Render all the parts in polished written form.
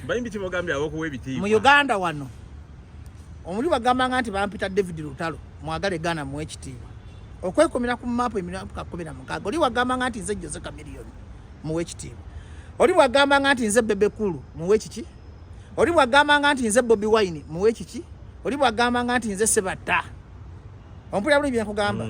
bayimbi kibogambye abokuwa ebitiibwa mu Uganda wano omuli bagambanga nti bampita David Lutalo mwagale Ghana mu ekitiibwa okwekomera ku map emyaka 16 oli wagambanga nti nze Jose Chameleone mu ekitiibwa oli wagambanga nti nze Bebe Kulu mu ekiki oli wagambanga nti nze Bobi Wine mu ekiki oli wagambanga nti nze Sebata ompulira buli bye nkugamba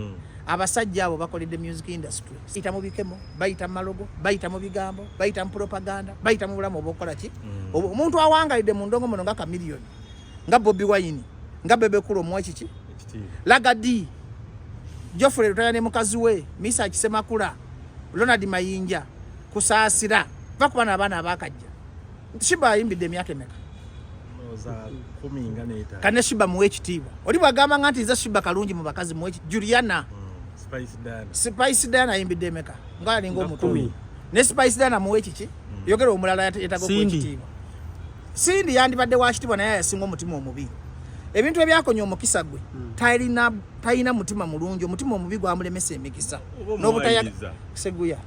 abasajja abo bakoledde music industry bayita mu bikemo bayita mu malogo bayita mu bigambo bayita mu propaganda bayita mu bulamu obukola ki omuntu awangalidde mu ndongo muno nga Chameleone nga Bobi Wine nga Bebe Kulu mu ekiki Lagadi Geoffrey Lutaya ne mukazi we Misa Kisemakula Ronald Mayinja kusaasira bakubana abaana abakajja Sheebah ayimbidde emyaka emeka za 10 kane Sheebah mu ekitiibwa oli bwagamba nga nti nze Sheebah kalungi mu bakazi mu ekitiibwa Juliana Spice Diana ayimbidde emeka nga alinga omutubi ne Spice Diana mu ekiki yogera omulala yatago ku ekitiibwa Cindy yandibadde wa kitiibwa naye yasinga omutima omubi ebintu ebyakonya omukisa gwe tayina mutima mulungi omutima omubi gwamulemesa emikisa n'obutayaga seguya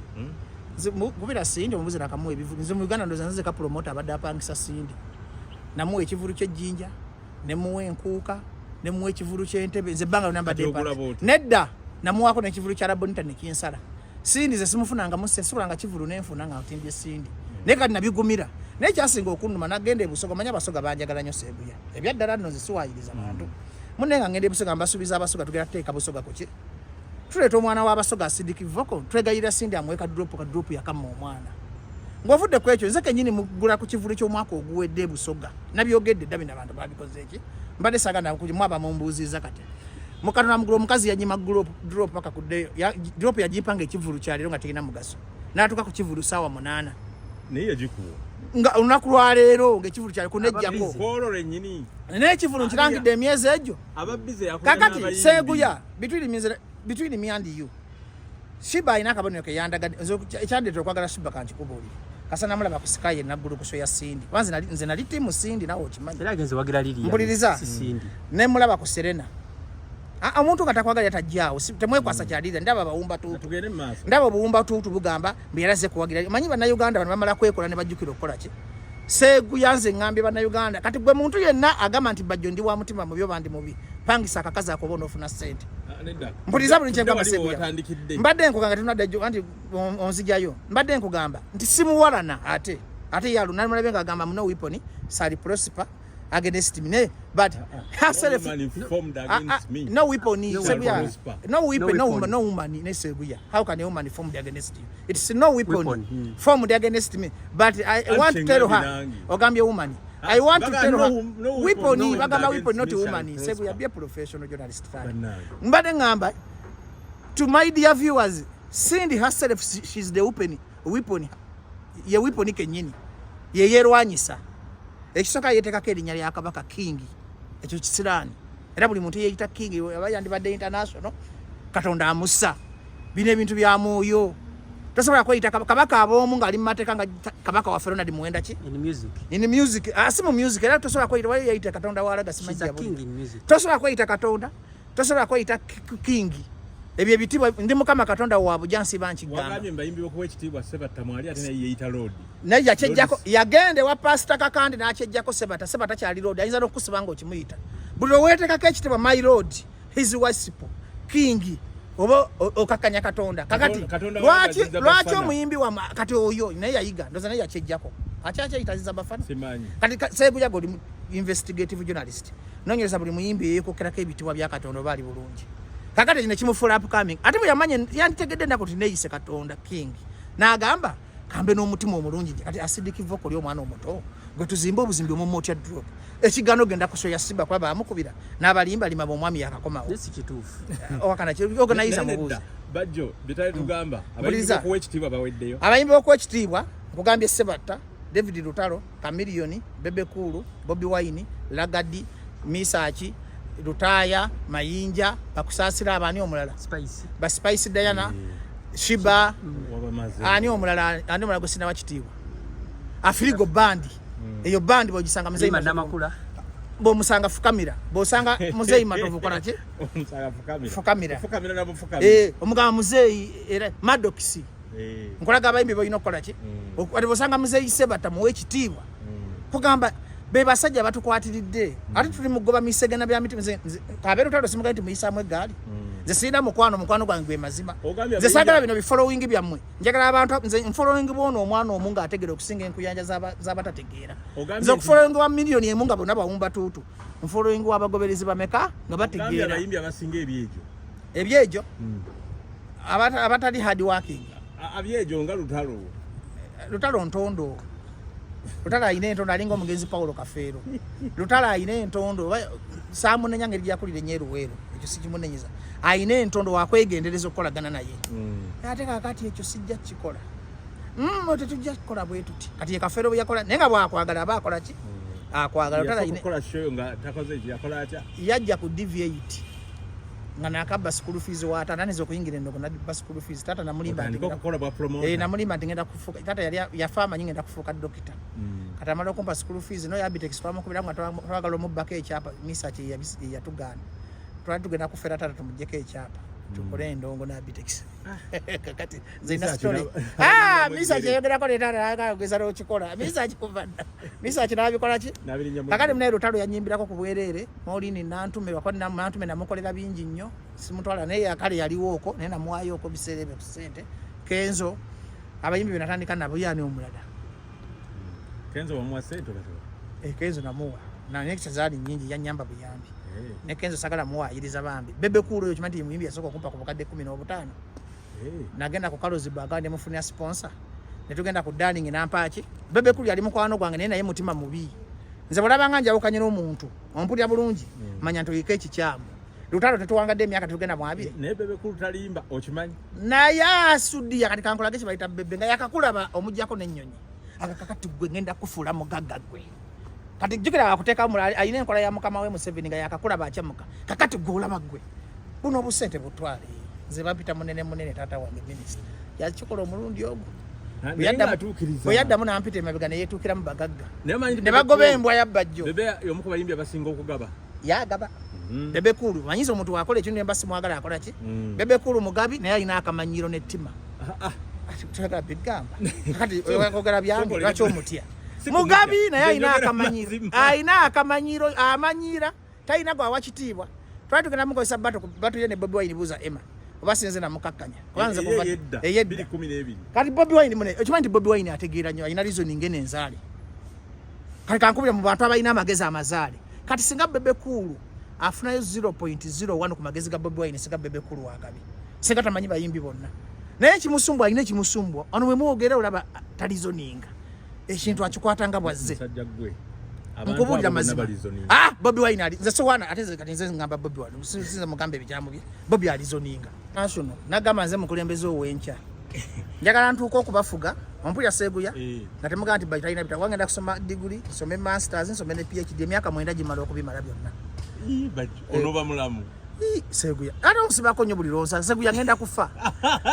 kubira Cindy omubuzi nakamuwa ebivuga nze mu Uganda ndoza nze ka promoter abadde apangisa Cindy namuwa ekivulu ky'ejjinja nemuwa enkuuka nemuwa ekivulu ky'entebe nze banga nambadde nedda namuwako n'ekivulu kya Rabonita nekinsala Cindy ze simufunanga musse sikulanga kivulu nenfuna nga otimbye Cindy naye kati nabigumira naye kyasinga okunuma nagenda ebusoga manya abasoga banjagala nnyo Seguya ebyaddala nno zisiwayiriza bantu munne nga ngenda ebusoga mbasuubiza abasoga tugera teeka busoga kuki tuleeta omwana w'abasoga asidikivoko twegayira Cindy amweka drop yakamma omwana ng'ovudde ku ekyo nze kennyini mugula ku kivulu ky'omwaka oguwedde ebusoga nabyogedde dda bino abantu babikoze eki mbadde saagana mwaba mumbuuziza kati mukatonda mugula omukazi yanyima drop paka kuddeyo drop yagimpanga ekivulu kyaleero nga terina mugaso n'atuuka ku kivulu saawa 8 naye yagikuwa nga olunaku lwaleero ng'ekivulu kyali kunejjako koolole nnyini n'ekivulu nkirangidde emyezi egyo kakati Seguya between me and you Sheebah ayina akabonero ke yandagadde ekyandeetera okwagala Sheebah kankikubuulire kasana mulaba ku Sky naggulu ku show ya Cindy kwanza nze nali timu Cindy nawe okimanyi era agenze wagira liri mpuliriza ne mulaba ku Serena omuntu nga takwagala yatajjaawo temwekwasa kyalira ndaba abawumba tuutu ndaba obuwumba tuutu bugamba mbiyalaze kuwagira manyi bannayuganda bano bamala kwekola ne bajjukira okukola ki Seguya nze ngambye bannayuganda kati gwe muntu yenna agamba nti Bajjo ndi wa mutima mubi oba ndi mubi pangisa akakazi akobona ofuna ssente mpuliriza buli kyengamba Seguya mbadde nkugamba tunadde anti onzijayo mbadde nkugamba nti simuwalana ate yalu namulabe nga agamba muno weapon sali prosper against me but herself no weapon Seguya no weapon no woman ne Seguya how can a woman formed against you it's no weapon formed against me but I want to tell her ogambye woman I want to tell her weapon bagamba weapon not woman Seguya be a professional journalist mbade ngamba to my dear viewers Cindy herself she's the weapon ye weapon kenyini ye yerwanyisa ekisoka yetekako erinnya lya Kabaka King ekyo kisiraani era buli muntu yeeyita King yandibadde international Katonda amussa bino ebintu bya mwoyo tosobola kweyita Kabaka ab'omu ng'ali mu mateeka nga Kabaka waffe Ronald Muwenda ki in music si mu music era tosobola kweyita wali yeyita Katonda walaga simajja tosobola kweyita Katonda tosobola kweyita King ebyo ebitibwa ndi Mukama Katonda waabwe jansiba nkigamba wagambye mbayimbi okuwa ekitiibwa Sebata mwali ate naye yeeyita Lord naye yakyejjako yagende wa Pastor Kakandi n'akyejjako Sebata kyali Lord ayinza n'okukusiba nga okimuyita buli oweetekako ekitiibwa my Lord his worship King oba okakkanya Katonda kakati lwaki omuyimbi wa kati oyo naye yayiga ndoza naye yakyejjako akyakyeyitaziza bafana kati Seguya goli investigative journalist nonyereza buli muyimbi yeekokkerako ebitiibwa bya Katonda oba ali bulungi kakati kino kimufuula upcoming ate bwe yamanye yanditegedde ndako ti neeyise Katonda King n'agamba kambe n'omutima omulungi kati asidiki voko ly omwana omuto gwe tuzimba obuzimbi omumu otya drop ekigaano genda ku show ya Sheebah kuba bamukubira n'abalimba lima b'omwami yakakomawo si kituufu owakana organize mubuuzi Bajjo bitali tugamba abayimbi okuwa ekitiibwa baweddeyo abayimbi okuwa ekitiibwa nkugambye Sebata David Lutalo Chameleone Bebe Kulu Bobi Wine Lagadi Misaki Lutaya Mayinja bakusaasira abani omulala Spice Diana Sheebah ani omulala gusina wakitiibwa Afrigo bandi eyo bandi bogisanga muzeyi namakula bomusanga fukamira bosanga muzeyi matovu kola ki fukamira omugamba muzeyi era Maddox nkolaga abayimbi boyina okukola ki ati bosanga Mugezi Sheebah tamuwe ekitiibwa kugamba be basajja batukwatiridde ate tuli mugoba misegena bya mitima kabeera utalo simuga nti muyisaamu eggaali nze sirina mukwano gwange gwe mazima nze saagala bino bifollowing byammwe njagala abantu nze nfollowing bwono omwana omu ng'ategeera okusinga enkuyanja z'abatategeera nze okufollowing wa miliyoni emu nga bonna bawumba tuutu nfollowing w'abagoberezi bameka nga bategeera abayimbi abasinga ebyejo abatali hard working abyejo nga Lutalo ntondo Lutalo ayina entondo alinga Omugezi Paulo Kafeero Lutalo ayina entondo saamunenya ngeri gyakulira enyeruweero ekyo sikimunenyeza ayina entondo wakwegendereza okukolagana naye ate kakati ekyo sijja kikola tetujja kukola bwe tuti kati Kafeero bwe yakola naye nga bwakwagala aba akola ki akwagala Lutalo ayina yajja ku deviate nga nakabba school fees wa tata nizo kuyingira ndo kuna school fees tata namulimba namulimba ngenda kufuka tata yafama nyingi ngenda kufuka dokita kata malo kumpa school fees no yabite kispamu kubira nga twagala mu bake ekyapa research ya tugana twatugenda kufera tata tumujeke ekyapa tukole ndongo na bitex kati zina story research yogera ko tata akageza ro chikola research kuvanda research nabikola ki kakati mne Lutalo yanyimbirako kubwerere molini nantume bakoni nantume namukolera bingi nnyo simutwala naye akali yaliwo oko naye namwayo oko biserebe kusente Kenzo abayimbi binatandika nabo yani omulada Kenzo bamwa sente Kenzo namuwa na next zali nyingi yanyamba buyambi ne Kenzo sagala muwa iriza bambi Bebe Cool yo chimanti muyimbi yasoko kumpa ku bakadde 15 nagenda ku Kalozi bagande mufunia sponsor netugenda ku Darling nampaki Bebe Cool yali mukwano gwange naye mutima mubi nze bolabanga njawukanye n'omuntu ompulya bulungi manya ntoyika ekikyamu Lutalo tetuwangadde emyaka tugenda mu abiri naye Bebe Cool talimba okimanyi naye asuddi yakati kankolage kibayita Bebe nga yakakulaba omujjako n'ennyonyi akakakati gwe ngenda kufuula mugagga gwe kati jukira akuteka mulali ayine enkola ya mukama we Museveni nga yakakulaba akyamuka kakati gwe olaba gwe buno obusente butwale nze bapita munene tata wange minister yakikola omulundi ogwo yadda muna ampite emabega ne yetuukira mu bagagga ne bagoba embwa ya Bajjo Bebe yomuko bayimbi abasinga okugaba yagaba Bebe Cool manyiza omuntu wakola ekintu embasi mwagala akola ki Bebe Cool mugabi naye alina akamanyiro n'ettima tutagala bigamba kati okogera byange lwaki omutya mugabi naye alina akamanyiro amanyira talina gwa kitiibwa twatugenda mukozesa batu ye ne Bobi Wine buuza Emma obasinze namukakkanya kubanze eyedda 12 kati Bobi Wine mune okimanyi nti Bobi Wine ategeera nnyo alina reasoning enzaale kati kankubira mu bantu abalina amagezi amazaale kati singa Bebe Cool afunayo 0.01 ku magezi ga Bobi Wine singa Bebe Cool wakabi singa tamanyi bayimbi bonna naye kimusumbwa alina kimusumbwa ono we mwogera olaba talizoninga ekintu akikwatanga bwazze nkubulira mazima Bobi Wine ali nze sowana ateze kati nze ngamba Bobi Wine sinze mugambe bijamu bye Bobi alizoninga national nagamba nze mukulembeze owencha njagala ntuuka okubafuga ompulya Seguya nga temugaa nti bayitalina bita wangenda kusoma degree nsome masters nsome ne PhD emyaka 9 gimala okubimala byonna onoba mulamu Seguya ate omusibako nnyo buli lonsa Seguya ngenda kufa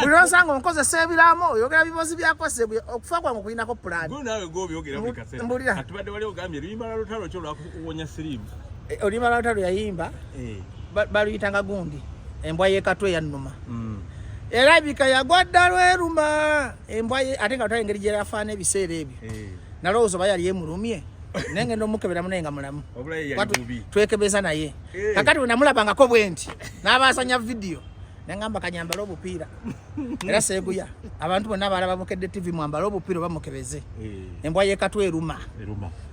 buli lonsa nga onkozesa ebiramo oyogera bibozi byako Seguya okufa kwange okulinako plan nawe gobyogera buli kaseera atubadde wali ogambye luyimba lwa Lutalo kyo lwakuwonya sirimu oluyimba lwa Lutalo yayimba baluyitanga gundi embwa y'ekatwe yannuma erabika yagwadda lweruma embwa ate nga Lutalo engeri gye yafaana ebiseera ebyo nalowooza oba yali emulumye nenge ndo mukebera munenga mulamu twekebeza naye kakati we namulabangako bwenti n'abasanya video nengamba kanyambala obupiira era Seguya abantu bonna abalaba Mukedde TV mwambala obupiira bamukebeze embwa y'ekatwe eruma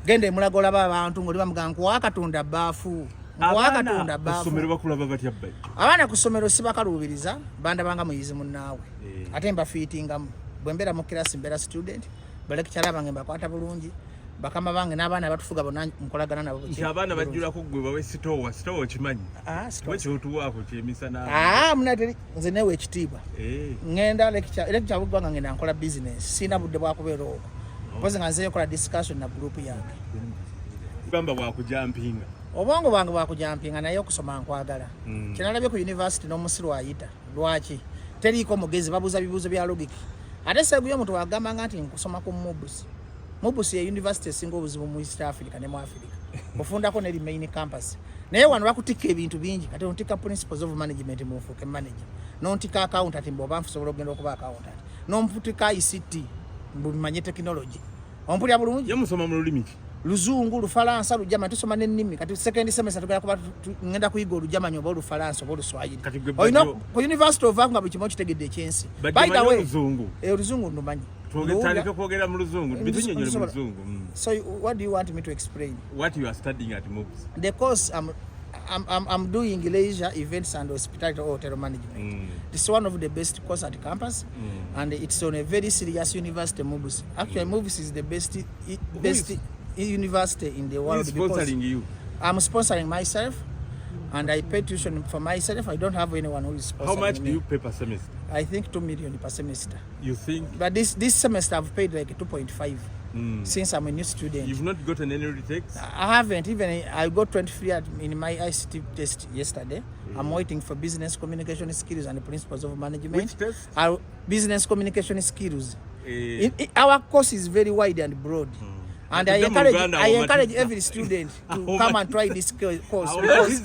genda emulaga olaba abantu ng'oli bamugamba nkuwaakatunda baafu nkuwaakatunda baafu kusomero bakulaba batya Bajjo abaana ku ssomero sibakaluubiriza bandabanga muyizi munnaawe ate mbafiitingamu bwe mbeera mu kirasi mbeera student balekitala bange mbakwata bulungi bakama bange n'abaana abatufuga bonna nkolagana nabo nti abaana bajjulako gwe bawe sitowa kimanyi wekyotuwaako kyemisana munateri nze newe ekitiibwa ngenda lecture buggwanga ngenda nkola business siina budde bwakubeera okwo mpozi nga nzeyo kola discussion na group yange gamba bwakujampinga obwongo bwange bwakujampinga naye okusoma nkwagala kyenalabye ku university n'omusiru ayita lwaki teriiko mugezi babuuza bibuuzo bya logic ate Seguya omuntu wagambanga nti nkusoma ku Mubusi ya university esinga obuzibu mu East Africa ne mu Africa ofundako ne main campus naye wano bakutika ebintu bingi kati ontika principles of management mu fuke manager nontika accountant mbo banfusobola okugenda okuba accountant n'omuputika ICT mbumanye technology ompulya bulungi yamusoma mu lulimi ki Luzungu Lufalansa Lujama tusoma n'ennimi kati second semester tugenda kuba ngenda kuyiga Olujama nyoba Olufalansa oba Oluswahili ku University of Vanga buli kimu kitegedde ekyensi by the way Oluzungu ndumanyi twogera kwogera mu Luzungu bitunyenyole mu Luzungu so what do you want me to explain what you are studying at Mugezi the course I'm doing leisure events and hospitality or hotel management. This is one of the best course at campus, and it's on a very serious university. Mugezi. Actually, Mugezi is the best university in the world. Who's sponsoring you? I'm sponsoring myself, and I pay tuition for myself. I don't have anyone who is sponsoring me. How much do you pay per semester? I think 2 million per semester. You think? But this semester I've paid like 2.5. Since I'm a new student. You've not gotten any retakes? I haven't. Even I got 23 in my ICT test yesterday. I'm waiting for business communication skills and the principles of management. Which test? Our business communication skills. Our course is very wide and broad. And I encourage every student to come and try this course because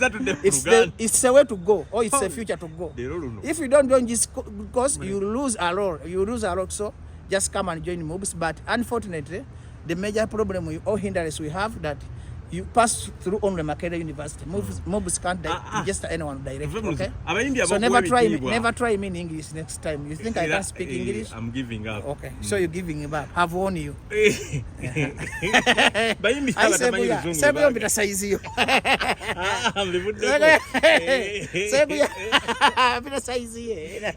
it's a way to go, or it's a future to go. If you don't join this course, you lose a lot. So just come and join Mugezi. But unfortunately, the major problem or hindrance we have that you pass through only Makerere University. Mugezi can't register anyone directly. Okay? So never try me in English next time. You think I can't speak English? I'm giving up. Okay. So you're giving up. I've warned you. Sebuya mbita size yo. Sebuya mbita size ye.